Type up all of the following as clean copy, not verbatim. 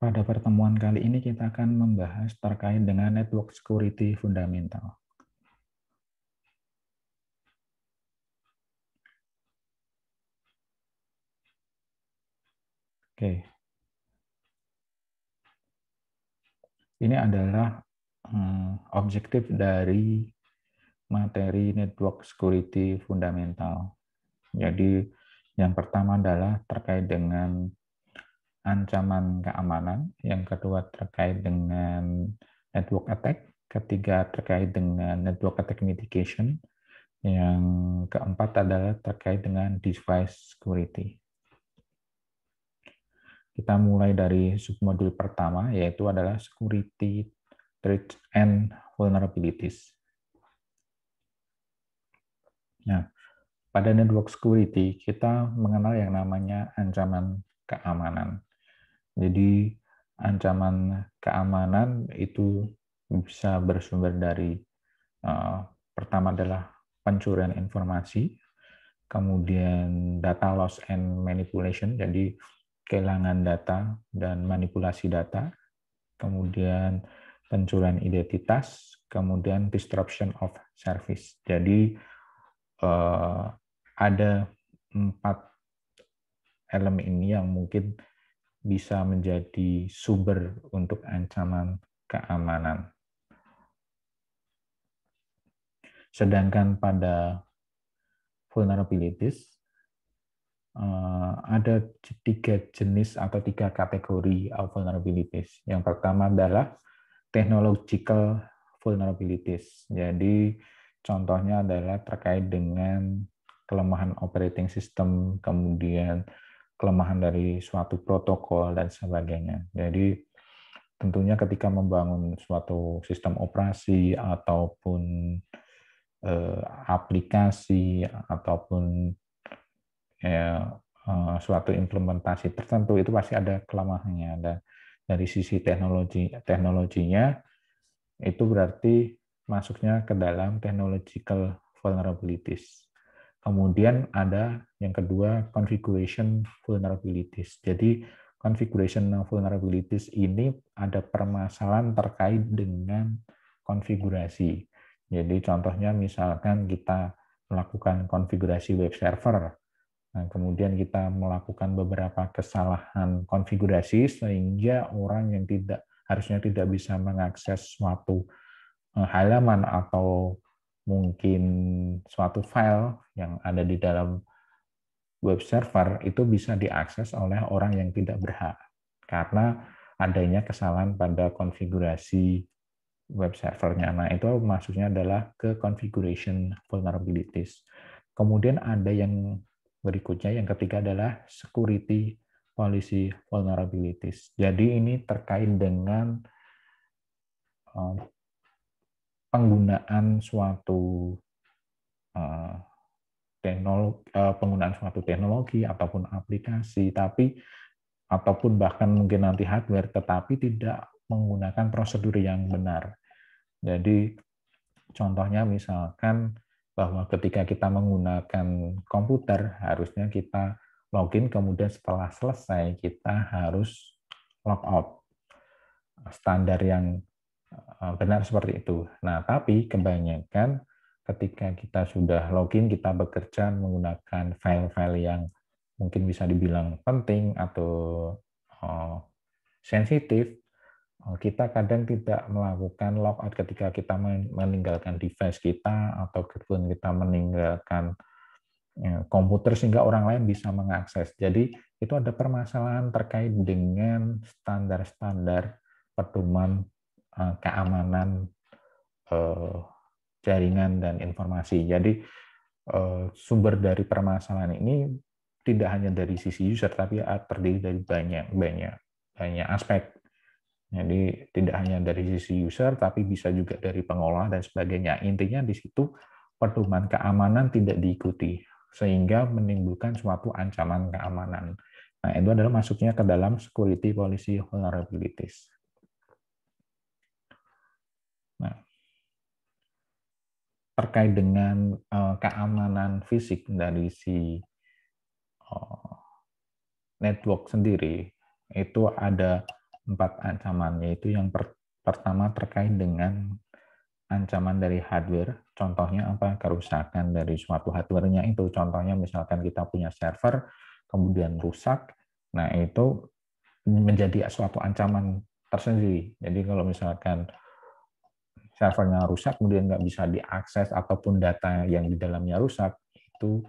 Pada pertemuan kali ini kita akan membahas terkait dengan network security fundamental. Oke. Ini adalah objektif dari materi network security fundamental. Jadi yang pertama adalah terkait dengan ancaman keamanan, yang kedua terkait dengan network attack, ketiga terkait dengan network attack mitigation, yang keempat adalah terkait dengan device security. Kita mulai dari submodul pertama, yaitu adalah security threats and vulnerabilities. Nah, pada network security, kita mengenal yang namanya ancaman keamanan. Jadi, ancaman keamanan itu bisa bersumber dari pertama adalah pencurian informasi, kemudian data loss and manipulation, jadi kehilangan data dan manipulasi data, kemudian pencurian identitas, kemudian disruption of service. Jadi ada 4 elemen ini yang mungkin bisa menjadi sumber untuk ancaman keamanan. Sedangkan pada vulnerabilities, ada 3 jenis atau 3 kategori vulnerabilities. Yang pertama adalah technological vulnerabilities. Jadi contohnya adalah terkait dengan kelemahan operating system, kemudian kelemahan dari suatu protokol dan sebagainya. Jadi tentunya ketika membangun suatu sistem operasi ataupun aplikasi ataupun suatu implementasi tertentu itu pasti ada kelemahannya. Dan dari sisi teknologinya itu berarti masuknya ke dalam technological vulnerabilities. Kemudian ada yang kedua configuration vulnerabilities. Jadi configuration vulnerabilities ini ada permasalahan terkait dengan konfigurasi. Jadi contohnya misalkan kita melakukan konfigurasi web server. Nah, kemudian kita melakukan beberapa kesalahan konfigurasi sehingga orang yang harusnya tidak bisa mengakses suatu halaman atau mungkin suatu file yang ada di dalam web server itu bisa diakses oleh orang yang tidak berhak karena adanya kesalahan pada konfigurasi web servernya. Nah, itu maksudnya adalah ke configuration vulnerabilities. Kemudian ada yang berikutnya, yang ketiga adalah security policy vulnerabilities. Jadi ini terkait dengan penggunaan suatu teknologi ataupun aplikasi, ataupun bahkan mungkin nanti hardware, tetapi tidak menggunakan prosedur yang benar. Jadi contohnya misalkan bahwa ketika kita menggunakan komputer, harusnya kita login, kemudian setelah selesai kita harus log out. Standar yang benar seperti itu. Nah, tapi kebanyakan ketika kita sudah login, kita bekerja menggunakan file-file yang mungkin bisa dibilang penting atau sensitif, kita kadang tidak melakukan logout ketika kita meninggalkan device kita atau kita meninggalkan komputer sehingga orang lain bisa mengakses. Jadi itu ada permasalahan terkait dengan standar-standar pedoman keamanan jaringan dan informasi. Jadi sumber dari permasalahan ini tidak hanya dari sisi user, tapi terdiri dari banyak aspek. Jadi tidak hanya dari sisi user, tapi bisa juga dari pengolah dan sebagainya. Intinya di situ pedoman keamanan tidak diikuti, sehingga menimbulkan suatu ancaman keamanan. Nah, itu adalah masuknya ke dalam security policy vulnerabilities. Nah, terkait dengan keamanan fisik dari si network sendiri, itu ada 4 ancaman, yaitu yang pertama terkait dengan ancaman dari hardware. Contohnya apa? Kerusakan dari suatu hardware-nya itu. Contohnya misalkan kita punya server, kemudian rusak, nah itu menjadi suatu ancaman tersendiri. Jadi kalau misalkan servernya rusak, kemudian nggak bisa diakses, ataupun data yang di dalamnya rusak, itu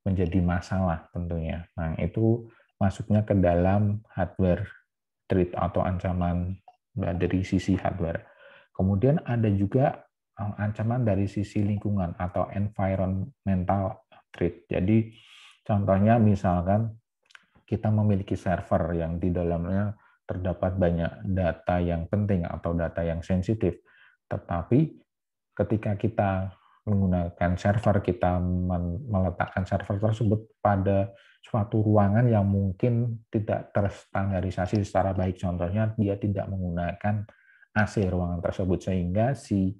menjadi masalah tentunya. Nah, itu masuknya ke dalam hardware threat atau ancaman dari sisi hardware. Kemudian ada juga ancaman dari sisi lingkungan atau environmental threat. Jadi contohnya misalkan kita memiliki server yang di dalamnya terdapat banyak data yang penting atau data yang sensitif. Tetapi ketika kita menggunakan server, kita meletakkan server tersebut pada suatu ruangan yang mungkin tidak terstandarisasi secara baik. Contohnya, dia tidak menggunakan AC ruangan tersebut, sehingga si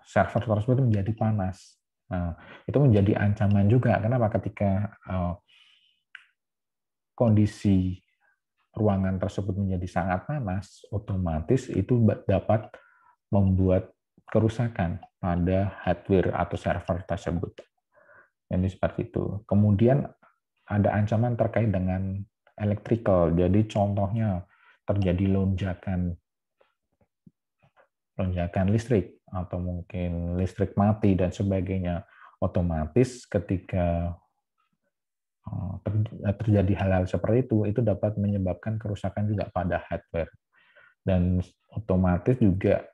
server tersebut menjadi panas. Nah, itu menjadi ancaman juga. Kenapa? Ketika kondisi ruangan tersebut menjadi sangat panas, otomatis itu dapat membuat kerusakan pada hardware atau server tersebut. Jadi seperti itu. Kemudian ada ancaman terkait dengan electrical. Jadi contohnya terjadi lonjakan listrik, atau mungkin listrik mati dan sebagainya. Otomatis ketika terjadi hal-hal seperti itu dapat menyebabkan kerusakan juga pada hardware. Dan otomatis juga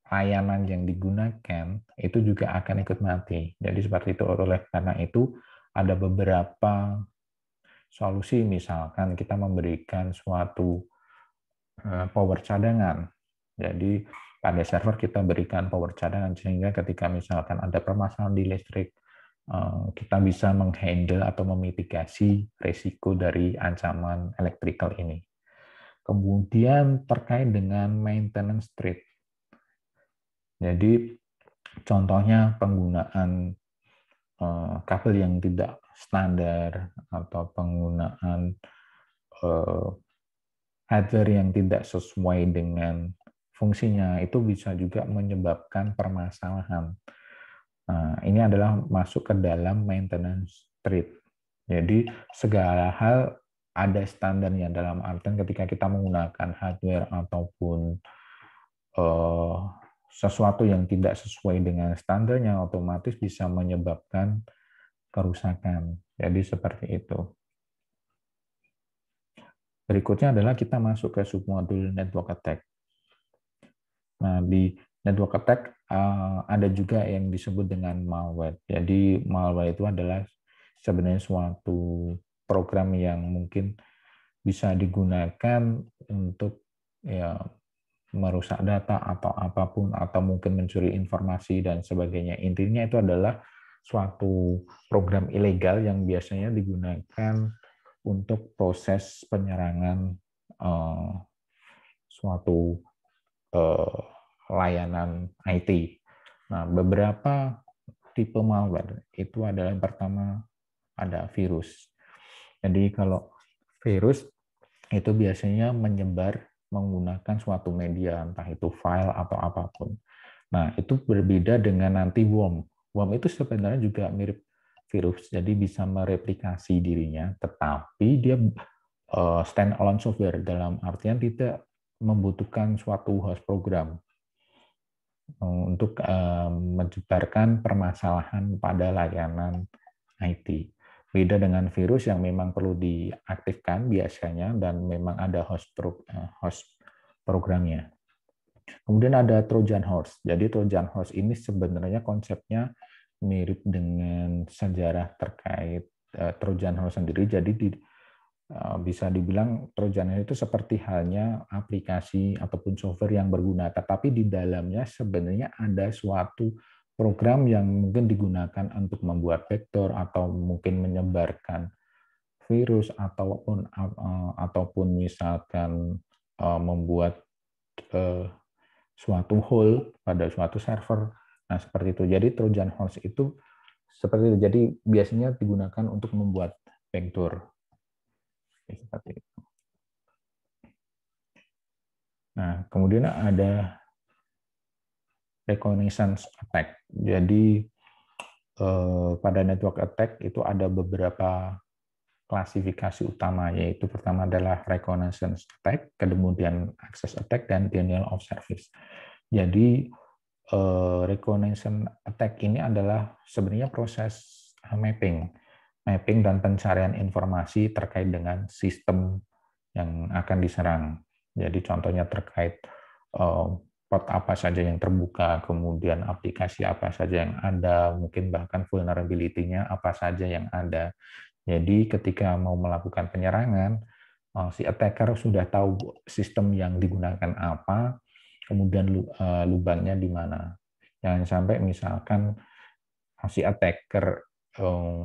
layanan yang digunakan itu juga akan ikut mati. Jadi seperti itu. Oleh karena itu ada beberapa solusi, misalkan kita memberikan suatu power cadangan. Jadi pada server kita berikan power cadangan, sehingga ketika misalkan ada permasalahan di listrik, kita bisa menghandle atau memitigasi risiko dari ancaman electrical ini. Kemudian terkait dengan maintenance threat. Jadi contohnya penggunaan kabel yang tidak standar, atau penggunaan hardware yang tidak sesuai dengan fungsinya, itu bisa juga menyebabkan permasalahan. Nah, ini adalah masuk ke dalam maintenance threat. Jadi segala hal ada standarnya, dalam artian ketika kita menggunakan hardware ataupun sesuatu yang tidak sesuai dengan standarnya, otomatis bisa menyebabkan kerusakan. Jadi seperti itu. Berikutnya adalah kita masuk ke submodul network attack. Nah, di network attack ada juga yang disebut dengan malware. Jadi malware itu adalah sebenarnya suatu program yang mungkin bisa digunakan untuk merusak data atau apapun, atau mungkin mencuri informasi dan sebagainya. Intinya itu adalah suatu program ilegal yang biasanya digunakan untuk proses penyerangan suatu layanan IT. Nah, beberapa tipe malware itu adalah yang pertama ada virus. Jadi kalau virus itu biasanya menyebar menggunakan suatu media, entah itu file atau apapun. Nah, itu berbeda dengan nanti worm. Worm itu sebenarnya juga mirip virus, jadi bisa mereplikasi dirinya, tetapi dia stand alone software, dalam artian tidak membutuhkan suatu host program untuk menyebarkan permasalahan pada layanan IT. Beda dengan virus yang memang perlu diaktifkan biasanya dan memang ada host programnya. Kemudian ada Trojan Horse. Jadi Trojan Horse ini sebenarnya konsepnya mirip dengan sejarah terkait Trojan Horse sendiri. Jadi bisa dibilang Trojan Horse itu seperti halnya aplikasi ataupun software yang berguna, tetapi di dalamnya sebenarnya ada suatu program yang mungkin digunakan untuk membuat vektor atau mungkin menyebarkan virus ataupun misalkan membuat suatu hole pada suatu server. Nah, seperti itu. Jadi Trojan Horse itu seperti itu. Jadi biasanya digunakan untuk membuat vektor. Seperti itu. Nah, kemudian ada reconnaissance attack. Jadi pada network attack itu ada beberapa klasifikasi utama, yaitu pertama adalah reconnaissance attack, kemudian access attack, dan denial of service. Jadi reconnaissance attack ini adalah sebenarnya proses mapping dan pencarian informasi terkait dengan sistem yang akan diserang. Jadi contohnya terkait port apa saja yang terbuka, kemudian aplikasi apa saja yang ada, mungkin bahkan vulnerability-nya apa saja yang ada. Jadi ketika mau melakukan penyerangan, si attacker sudah tahu sistem yang digunakan apa, kemudian lubangnya di mana. Jangan sampai misalkan si attacker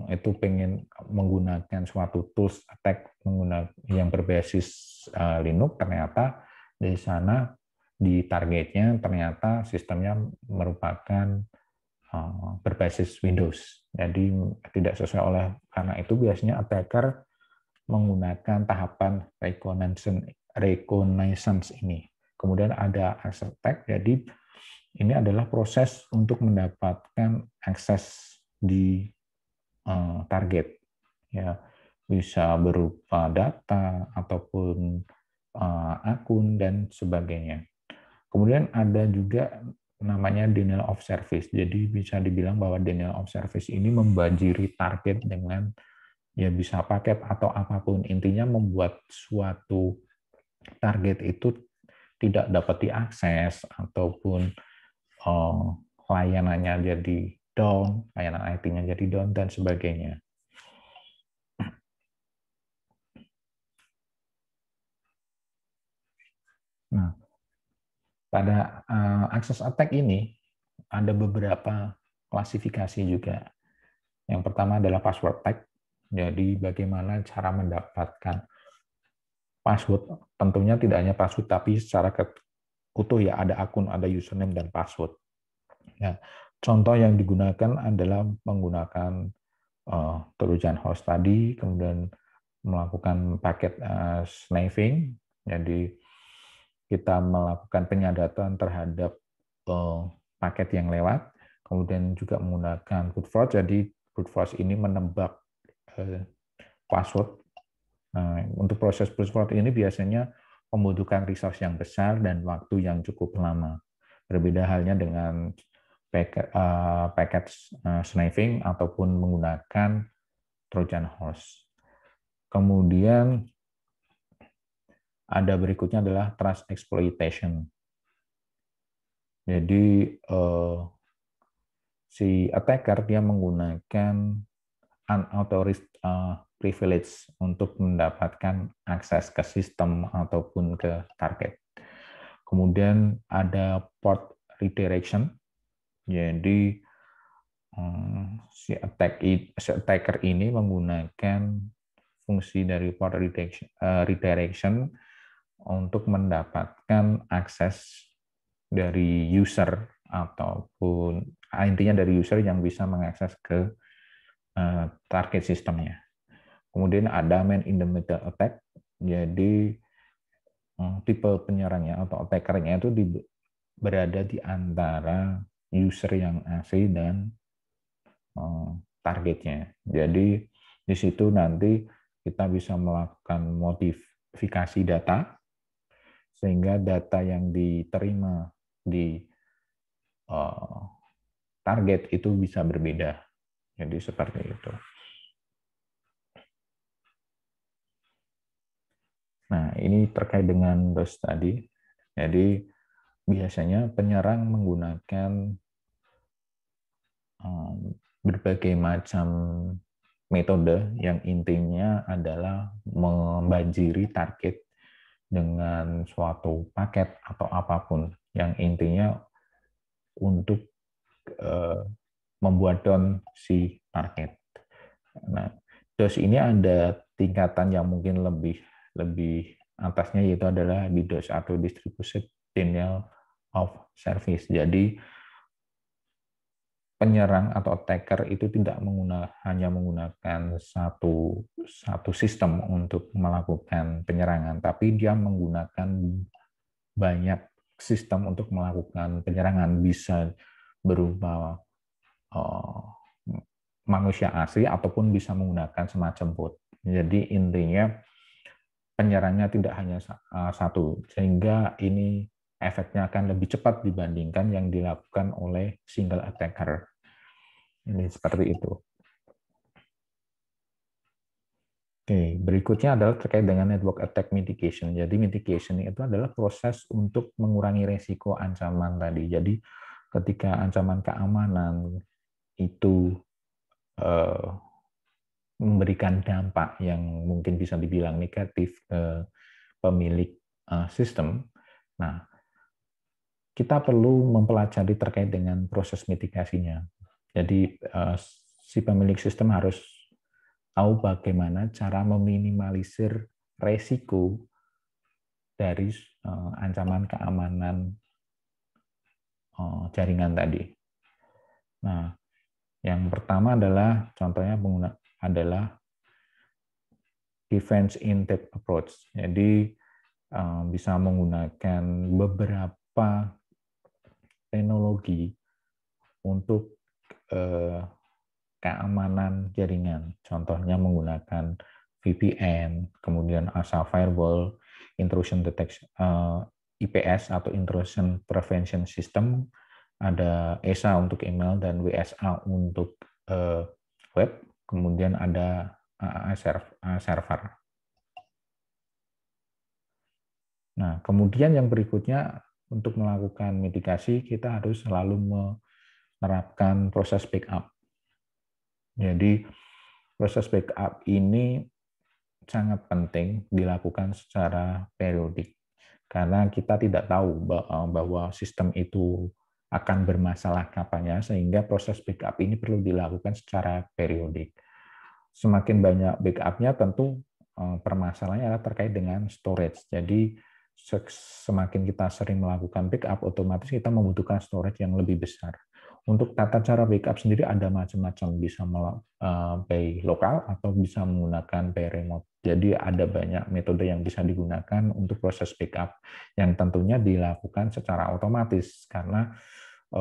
itu pengen menggunakan suatu tools attack yang berbasis Linux, ternyata di sana di targetnya ternyata sistemnya merupakan berbasis Windows. Jadi tidak sesuai oleh karena itu biasanya attacker menggunakan tahapan reconnaissance ini. Kemudian ada access attack, jadi ini adalah proses untuk mendapatkan akses di target. Ya, bisa berupa data ataupun akun dan sebagainya. Kemudian ada juga namanya denial of service. Jadi bisa dibilang bahwa denial of service ini membanjiri target dengan ya bisa paket atau apapun. Intinya membuat suatu target itu tidak dapat diakses ataupun layanannya jadi down, layanan IT-nya jadi down dan sebagainya. Nah, pada access attack ini ada beberapa klasifikasi juga. Yang pertama adalah password attack. Jadi bagaimana cara mendapatkan password, tentunya tidak hanya password, tapi secara utuh ya, ada akun, ada username, dan password. Ya, contoh yang digunakan adalah menggunakan Trojan horse tadi, kemudian melakukan paket sniffing, jadi kita melakukan penyadatan terhadap paket yang lewat, kemudian juga menggunakan brute force, jadi brute force ini menebak password. Nah, untuk proses brute force ini biasanya membutuhkan resource yang besar dan waktu yang cukup lama. Berbeda halnya dengan packet sniffing ataupun menggunakan Trojan horse. Kemudian ada berikutnya adalah trust exploitation. Jadi si attacker dia menggunakan unauthorized privilege untuk mendapatkan akses ke sistem ataupun ke target. Kemudian ada port redirection. Jadi si attacker ini menggunakan fungsi dari port redirection untuk mendapatkan akses dari user ataupun intinya dari user yang bisa mengakses ke target sistemnya. Kemudian ada man in the middle attack, jadi tipe penyerangnya atau attackernya itu berada di antara user yang asli dan targetnya. Jadi di situ nanti kita bisa melakukan modifikasi data sehingga data yang diterima di target itu bisa berbeda. Jadi seperti itu. Nah, ini terkait dengan DOS tadi. Jadi biasanya penyerang menggunakan berbagai macam metode yang intinya adalah membanjiri target dengan suatu paket atau apapun yang intinya untuk membuat down si target. Nah, DOS ini ada tingkatan yang mungkin lebih atasnya, yaitu adalah DDoS atau Distributed Denial of Service. Jadi penyerang atau attacker itu tidak hanya menggunakan satu sistem untuk melakukan penyerangan, tapi dia menggunakan banyak sistem untuk melakukan penyerangan, bisa berupa manusia asli ataupun bisa menggunakan semacam bot. Jadi intinya penyerangnya tidak hanya satu, sehingga ini efeknya akan lebih cepat dibandingkan yang dilakukan oleh single attacker. Ini seperti itu. Oke, berikutnya adalah terkait dengan network attack mitigation. Jadi mitigation itu adalah proses untuk mengurangi resiko ancaman tadi. Jadi ketika ancaman keamanan itu memberikan dampak yang mungkin bisa dibilang negatif ke pemilik sistem, nah kita perlu mempelajari terkait dengan proses mitigasinya. Jadi si pemilik sistem harus tahu bagaimana cara meminimalisir resiko dari ancaman keamanan jaringan tadi. Nah, yang pertama adalah contohnya adalah defense in depth approach. Jadi bisa menggunakan beberapa teknologi untuk keamanan jaringan. Contohnya menggunakan VPN, kemudian ASA firewall, intrusion detection, IPS atau intrusion prevention system, ada ESA untuk email dan WSA untuk web, kemudian ada AAA server. Nah, kemudian yang berikutnya untuk melakukan mitigasi kita harus selalu menerapkan proses backup. Jadi proses backup ini sangat penting dilakukan secara periodik karena kita tidak tahu bahwa sistem itu akan bermasalah kapannya, sehingga proses backup ini perlu dilakukan secara periodik. Semakin banyak backup-nya tentu permasalahannya adalah terkait dengan storage. Jadi semakin kita sering melakukan backup, otomatis kita membutuhkan storage yang lebih besar. Untuk tata cara backup sendiri ada macam-macam, bisa by lokal atau bisa menggunakan by remote. Jadi ada banyak metode yang bisa digunakan untuk proses backup yang tentunya dilakukan secara otomatis karena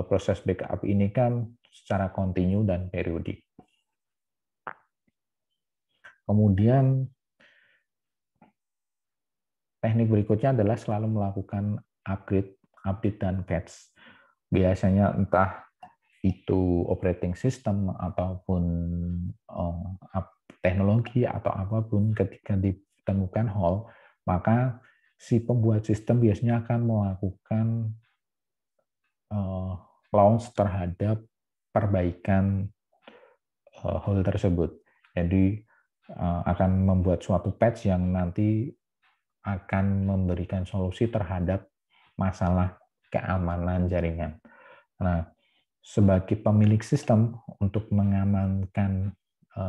proses backup ini kan secara kontinu dan periodik. Kemudian teknik berikutnya adalah selalu melakukan update dan patch. Biasanya entah itu operating system ataupun teknologi atau apapun, ketika ditemukan hole, maka si pembuat sistem biasanya akan melakukan launch terhadap perbaikan hole tersebut. Jadi akan membuat suatu patch yang nanti akan memberikan solusi terhadap masalah keamanan jaringan. Nah, sebagai pemilik sistem untuk mengamankan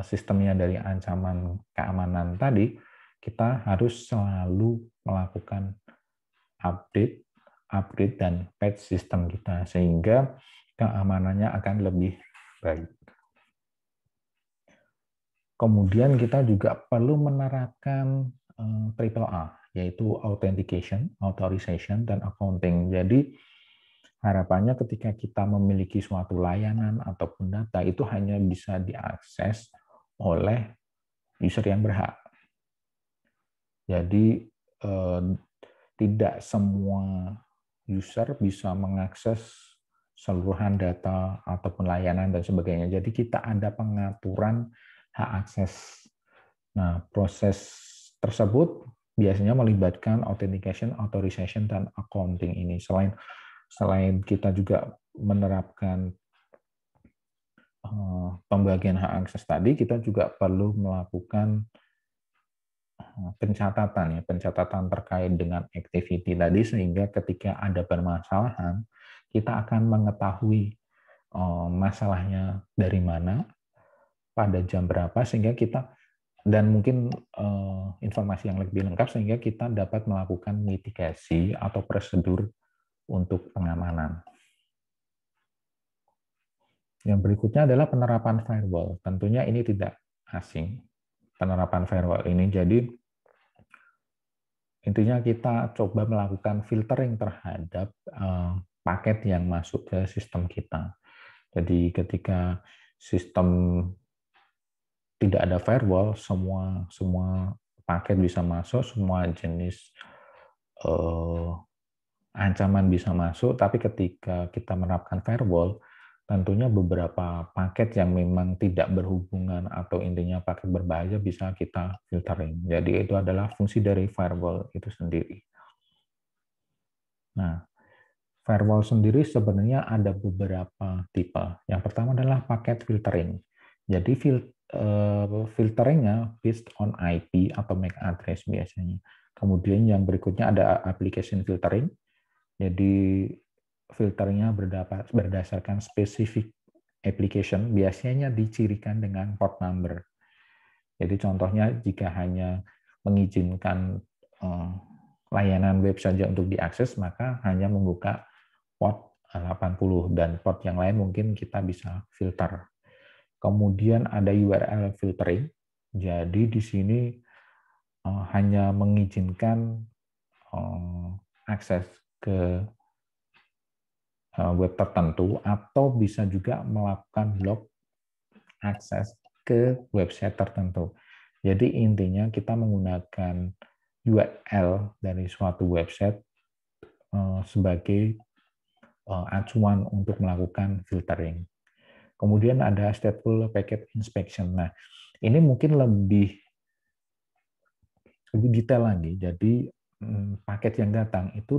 sistemnya dari ancaman keamanan tadi, kita harus selalu melakukan upgrade dan patch sistem kita sehingga keamanannya akan lebih baik. Kemudian kita juga perlu menerapkan AAA, yaitu authentication, authorization, dan accounting. Jadi harapannya ketika kita memiliki suatu layanan ataupun data itu hanya bisa diakses oleh user yang berhak. Jadi tidak semua user bisa mengakses seluruhan data ataupun layanan dan sebagainya. Jadi kita ada pengaturan hak akses. Nah, proses tersebut biasanya melibatkan authentication, authorization, dan accounting ini. Selain kita juga menerapkan pembagian hak akses tadi, kita juga perlu melakukan pencatatan terkait dengan activity tadi, sehingga ketika ada permasalahan, kita akan mengetahui masalahnya dari mana, pada jam berapa, sehingga kita dan mungkin informasi yang lebih lengkap sehingga kita dapat melakukan mitigasi atau prosedur untuk pengamanan. Yang berikutnya adalah penerapan firewall. Tentunya ini tidak asing, penerapan firewall ini. Jadi intinya kita coba melakukan filtering terhadap paket yang masuk ke sistem kita. Jadi ketika sistem tidak ada firewall, semua paket bisa masuk, semua jenis ancaman bisa masuk. Tapi ketika kita menerapkan firewall, tentunya beberapa paket yang memang tidak berhubungan atau intinya paket berbahaya bisa kita filtering. Jadi itu adalah fungsi dari firewall itu sendiri. Nah, firewall sendiri sebenarnya ada beberapa tipe. Yang pertama adalah paket filtering. Jadi filteringnya based on IP atau MAC address biasanya. Kemudian yang berikutnya ada application filtering. Jadi filternya berdasarkan spesifik application, biasanya dicirikan dengan port number. Jadi contohnya jika hanya mengizinkan layanan web saja untuk diakses, maka hanya membuka port 80 dan port yang lain mungkin kita bisa filter. Kemudian ada URL filtering. Jadi di sini hanya mengizinkan akses ke web tertentu atau bisa juga melakukan block akses ke website tertentu. Jadi intinya kita menggunakan URL dari suatu website sebagai acuan untuk melakukan filtering. Kemudian ada stateful packet inspection. Nah, ini mungkin lebih detail lagi. Jadi paket yang datang itu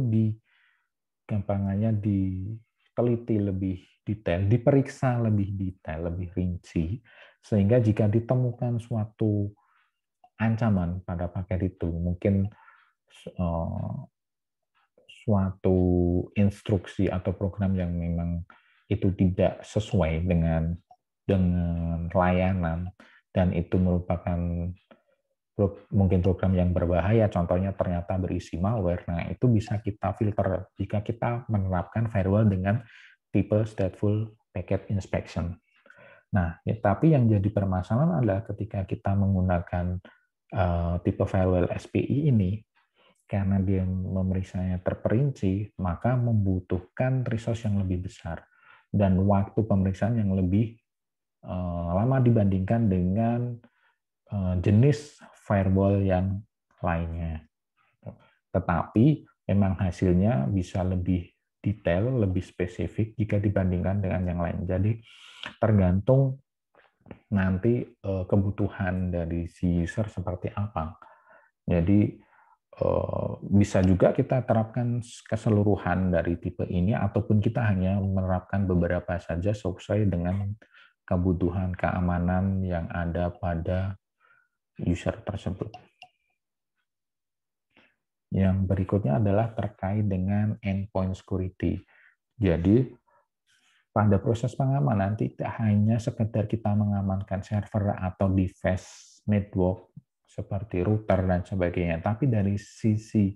gampangannya diteliti lebih detail, diperiksa lebih detail, lebih rinci, sehingga jika ditemukan suatu ancaman pada paket itu, mungkin suatu instruksi atau program yang memang itu tidak sesuai dengan layanan dan itu merupakan mungkin program yang berbahaya, contohnya ternyata berisi malware, nah itu bisa kita filter jika kita menerapkan firewall dengan tipe stateful packet inspection. Nah, tapi yang jadi permasalahan adalah ketika kita menggunakan tipe firewall SPI ini, karena dia memeriksanya terperinci, maka membutuhkan resource yang lebih besar dan waktu pemeriksaan yang lebih lama dibandingkan dengan jenis firewall yang lainnya. Tetapi memang hasilnya bisa lebih detail, lebih spesifik jika dibandingkan dengan yang lain. Jadi tergantung nanti kebutuhan dari si user seperti apa. Jadi bisa juga kita terapkan keseluruhan dari tipe ini ataupun kita hanya menerapkan beberapa saja sesuai dengan kebutuhan keamanan yang ada pada user tersebut. Yang berikutnya adalah terkait dengan endpoint security. Jadi pada proses pengamanan tidak hanya sekedar kita mengamankan server atau device network seperti router dan sebagainya, tapi dari sisi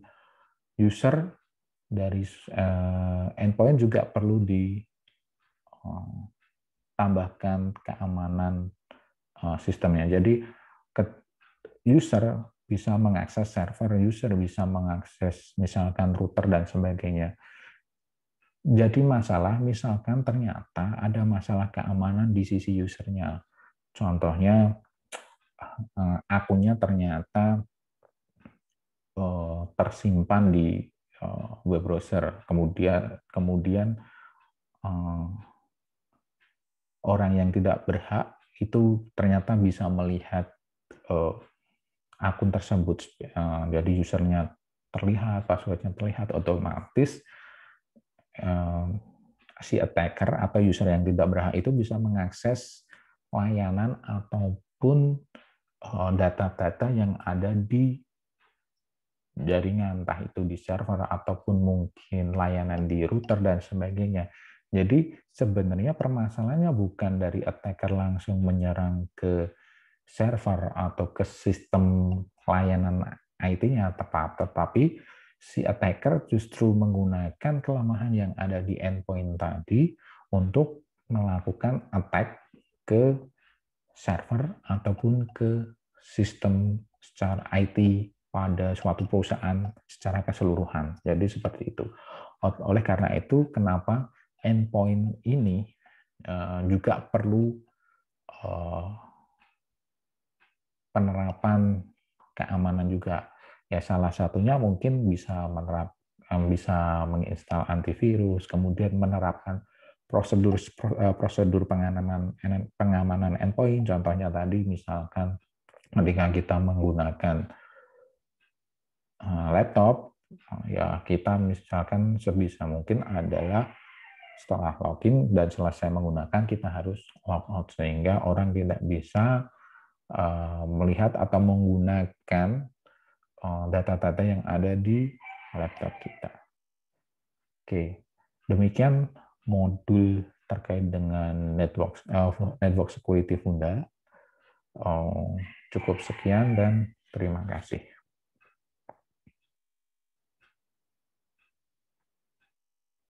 user, dari endpoint juga perlu ditambahkan keamanan sistemnya. Jadi user bisa mengakses server, user bisa mengakses misalkan router dan sebagainya. Jadi masalah misalkan ternyata ada masalah keamanan di sisi usernya. Contohnya akunnya ternyata tersimpan di web browser, kemudian orang yang tidak berhak itu ternyata bisa melihat akun tersebut. Jadi usernya terlihat, passwordnya terlihat, otomatis si attacker atau user yang tidak berhak itu bisa mengakses layanan ataupun data-data yang ada di jaringan, entah itu di server ataupun mungkin layanan di router dan sebagainya. Jadi sebenarnya permasalahannya bukan dari attacker langsung menyerang ke server atau ke sistem layanan IT-nya tetapi si attacker justru menggunakan kelemahan yang ada di endpoint tadi untuk melakukan attack ke server ataupun ke sistem secara IT pada suatu perusahaan secara keseluruhan. Jadi seperti itu. Oleh karena itu, kenapa endpoint ini juga perlu penerapan keamanan juga. Ya salah satunya mungkin bisa menginstal antivirus, kemudian menerapkan prosedur pengamanan endpoint. Contohnya tadi misalkan ketika kita menggunakan laptop, ya kita misalkan sebisa mungkin adalah setelah login dan selesai menggunakan kita harus logout sehingga orang tidak bisa melihat atau menggunakan data-data yang ada di laptop kita. Oke, demikian modul terkait dengan network security Funda. Cukup sekian dan terima kasih.